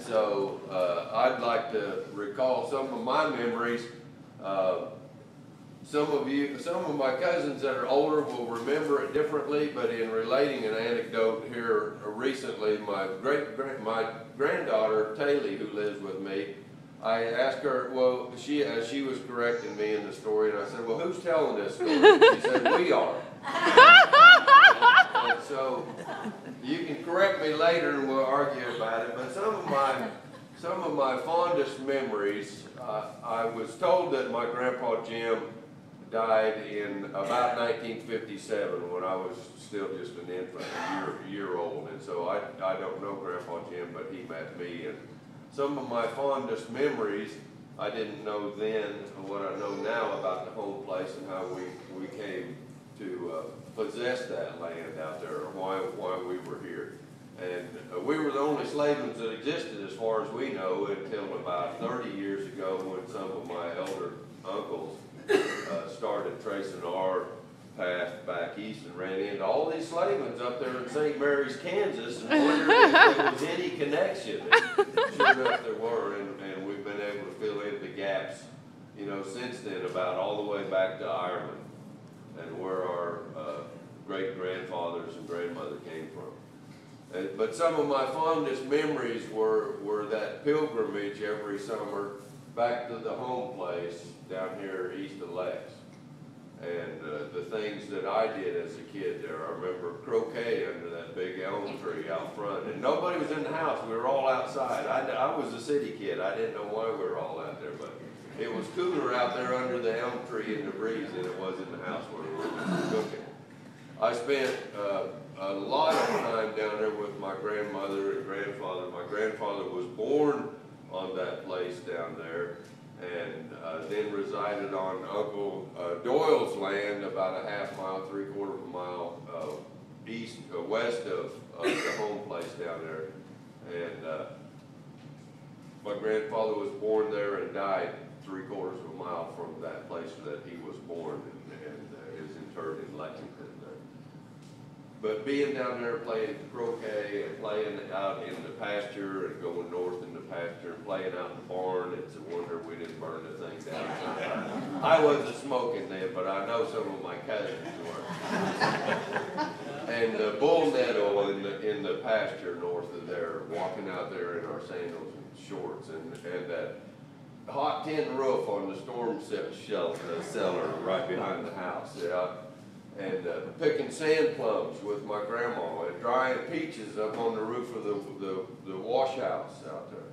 so I'd like to recall some of my memories. Some of my cousins that are older will remember it differently, but in relating an anecdote here recently, my granddaughter, Taylor, who lives with me, I asked her, well, as she was correcting me in the story, and I said, well, who's telling this story? She said, we are. And so you can correct me later and we'll argue about it, but some of my fondest memories, I was told that my Grandpa Jim died in about 1957 when I was still just an infant, a year old, and so I don't know Grandpa Jim, but he met me. And some of my fondest memories, I didn't know then what I know now about the home place and how we came to possess that land out there, or why we were here. And we were the only Slavins that existed as far as we know until about 30 years ago when some of my elder uncles started tracing our path back east and ran into all these Slavins up there in St. Mary's, Kansas, and wondered if there was any connection. And sure enough there were, and we've been able to fill in the gaps, you know, since then, about all the way back to Ireland and where our great-grandfathers and grandmother came from. But some of my fondest memories were that pilgrimage every summer back to the home place down here east of Lex. And the things that I did as a kid there. I remember croquet under that big elm tree out front. And nobody was in the house. We were all outside. I was a city kid. I didn't know why we were all out there. But it was cooler out there under the elm tree in the breeze than it was in the house where we were cooking. I spent a lot of time down there with my grandmother and grandfather. My grandfather was born on that place down there, and then resided on Uncle Doyle's land about a half mile, 3/4 mile west of the home place down there. And my grandfather was born there and died 3/4 mile from that place that he was born, and is interred in Lexington. But being down there playing croquet and playing out in the pasture and going north in the pasture and playing out in the barn, it's a wonder we didn't burn the thing down. I wasn't smoking then, but I know some of my cousins were. And the bull nettle in the pasture north of there, walking out there in our sandals and shorts, and that hot tin roof on the storm cellar right behind the house. And picking sand plums with my grandma, and drying peaches up on the roof of the wash house out there,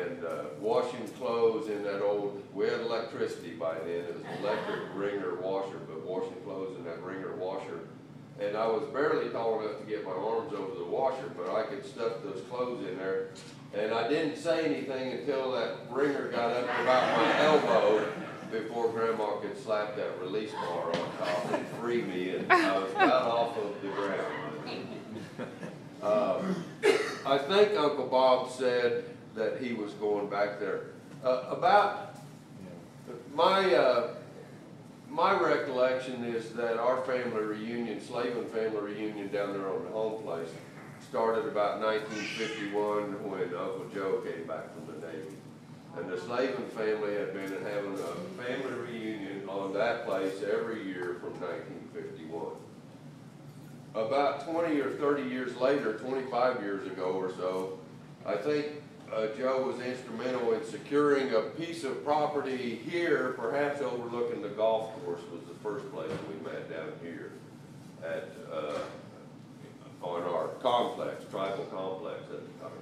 and washing clothes in that old, we had electricity by then, it was an electric wringer washer, but washing clothes in that wringer washer. And I was barely tall enough to get my arms over the washer, but I could stuff those clothes in there. And I didn't say anything until that wringer got up to about my elbow, before Grandma could slap that release bar on top and free me, and I was about off of the ground. I think Uncle Bob said that he was going back there. About my recollection is that our family reunion, Slavin family reunion down there on the home place, started about 1951 when Uncle Joe came back from the Navy. And the Slavin family had been having a family reunion on that place every year from 1951. About 20 or 30 years later, 25 years ago or so, I think Joe was instrumental in securing a piece of property here, perhaps overlooking the golf course was the first place we met down here at on our complex, tribal complex at the time.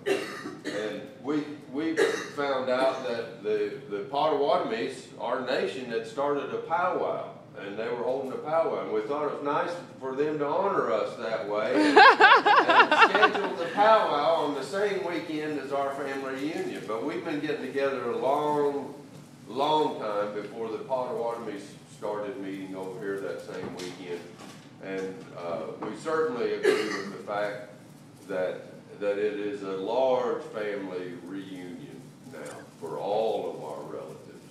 And we found out that the Potawatomis, our nation, had started a powwow, and they were holding a powwow, and we thought it was nice for them to honor us that way, and scheduled the powwow on the same weekend as our family reunion. But we've been getting together a long time before the Potawatomis started meeting over here that same weekend. And we certainly agree with the fact that it is a large family reunion now for all of our relatives,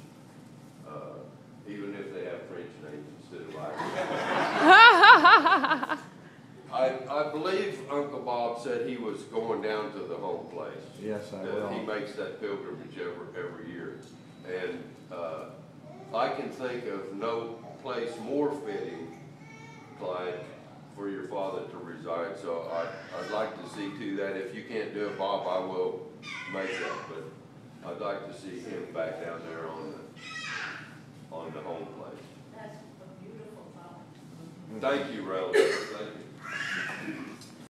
even if they have French names instead of Irish. I believe Uncle Bob said he was going down to the home place. place. Yes, I will. He makes that pilgrimage every year. And I can think of no place more fitting, Clyde, for your father to reside. So I'd like to see to that. If you can't do it, Bob, I will make that. But I'd like to see him back down there on the home place. That's a beautiful thought. Thank you, relative. Thank you.